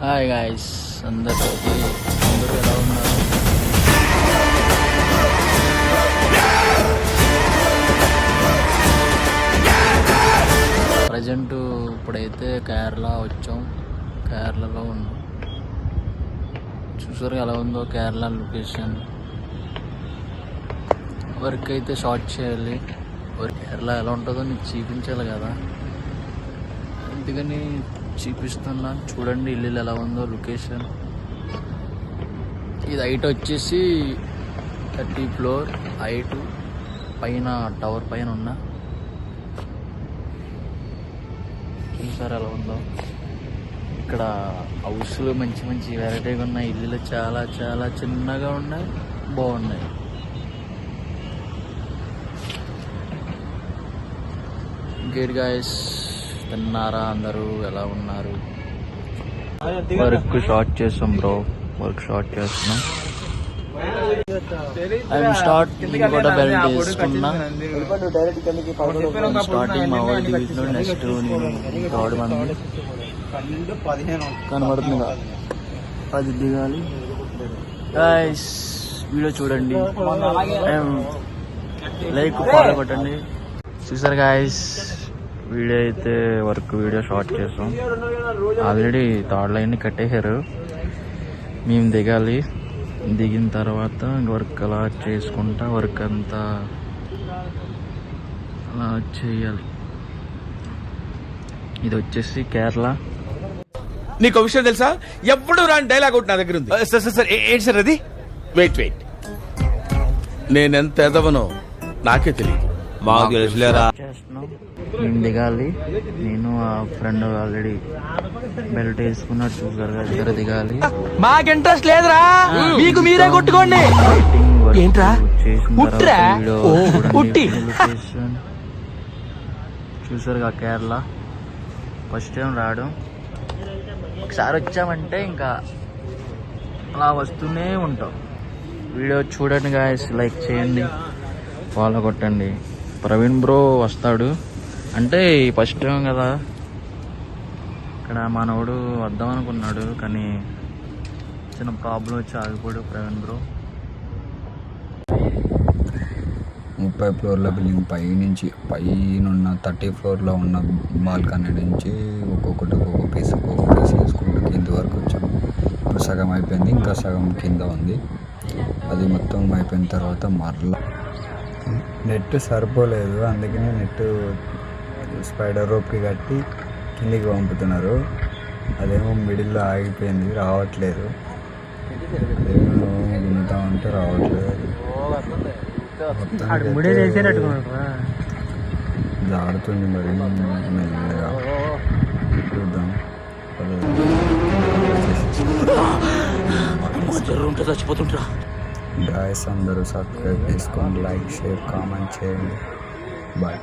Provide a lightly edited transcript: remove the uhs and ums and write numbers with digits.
Hi guys, అందరూ ఎలా ఉన్నారు? ప్రజెంట్ ఇప్పుడైతే కేరళ వచ్చాం. కేరళలో ఉన్నాం. చూసారు ఎలా ఉందో కేరళ లొకేషన్. వర్క్ అయితే షార్ట్ చేయాలి. కేరళ ఎలా ఉంటుందో నీకు చూపించాలి కదా, అందుకని చూపిస్తున్నా. చూడండి ఇల్లు ఎలా ఉందో లొకేషన్. ఇది హైట్ వచ్చేసి 30 ఫ్లోర్ హైట్. పైన టవర్ పైన ఉన్నా. చూసారు ఎలా ఉందో. ఇక్కడ హౌస్లు మంచి మంచి వెరైటీగా ఉన్నాయి. ఇల్లులు చాలా చాలా చిన్నగా ఉన్నాయి, బాగున్నాయి. ఇంకేంటి గాయస్, తిన్నారా? అందరూ ఎలా ఉన్నారు? వర్క్ షార్ట్ చేస్తాం బ్రో, వర్క్ షార్ట్ చేస్తున్నాం. I'm start. నేను కూడా బెల్ట్ వేసుకున్నా. స్టార్టింగ్ మా వాళ్ళ డివిజన్. నెక్స్ట్ నేను థర్డ్ మంది కనబడుతుంది. అది దిగాలి. గైస్ వీడియో చూడండి, లైక్ ఫాలో కొట్టండి. చూసారు గాయస్, వీడియో అయితే వర్క్ వీడియో షార్ట్ చేసాం. ఆల్రెడీ థర్డ్ లైన్ కట్టేశారు. మేము దిగాలి. దిగిన తర్వాత వర్క్ అలా చేసుకుంటా వర్క్ అంతా అలా చేయాలి. ఇది వచ్చేసి కేరళ. నీకు విషయం తెలుసా? ఎప్పుడు రాని డైలాగ్ ఒకటి నా దగ్గర ఉంది. సార్ ఏంటి సార్ అది? వెయిట్ నేనెంత ఎదవనో నాకే తెలియదు. మాకు తెలుసులేరా. చేస్తున్నాం. మేము దిగాలి. నేను ఆ ఫ్రెండ్ ఆల్రెడీ బెల్ట్ వేసుకున్నాడు. చూసారు కదా, ఇద్దరు దిగాలి. మాకు ఇంట్రెస్ట్ లేదురా, మీకు మీరే కొట్టుకోండి. ఏంట్రా లొకేషన్ చూసారు కదా, కేరళ. ఫస్ట్ టైం రావడం. ఒకసారి వచ్చామంటే ఇంకా అలా వస్తూనే ఉంటాం. వీడియో చూడండి గాయస్, లైక్ చేయండి, ఫాలో కొట్టండి. ప్రవీణ్ బ్రో వస్తాడు అంటే ఫస్ట్ టైం కదా. ఇక్కడ మనోడు వద్దాం అనుకున్నాడు, కానీ చిన్న ప్రాబ్లం వచ్చి ఆగిపోయాడు ప్రవీణ్ బ్రో. 30 ఫ్లోర్ల బిల్డింగ్ పైనుంచి, పైన 30 ఫ్లోర్లో ఉన్న బాల్కనీ నుంచి ఒక్కొక్క పీస్ వేసుకుంటూ కింద వరకు వచ్చాము. ఇప్పుడు సగం అయిపోయింది, ఇంకా సగం కింద ఉంది. అది మొత్తం అయిపోయిన తర్వాత మరలా నెట్ సరిపోలేదు, అందుకని నెట్ స్పైడర్ రోప్కి కట్టి కిందికి పంపుతున్నారు. అదేమో మిడిల్లో ఆగిపోయింది, రావట్లేదు. అదేమో గుంతా ఉంటే రావట్లేదు. జారుతుంది మరి, మెల్లగా చూద్దాం. గాయస్ అందరూ సబ్స్క్రైబ్ చేసుకోండి, లైక్ షేర్ కామెంట్ చేయండి. బాయ్.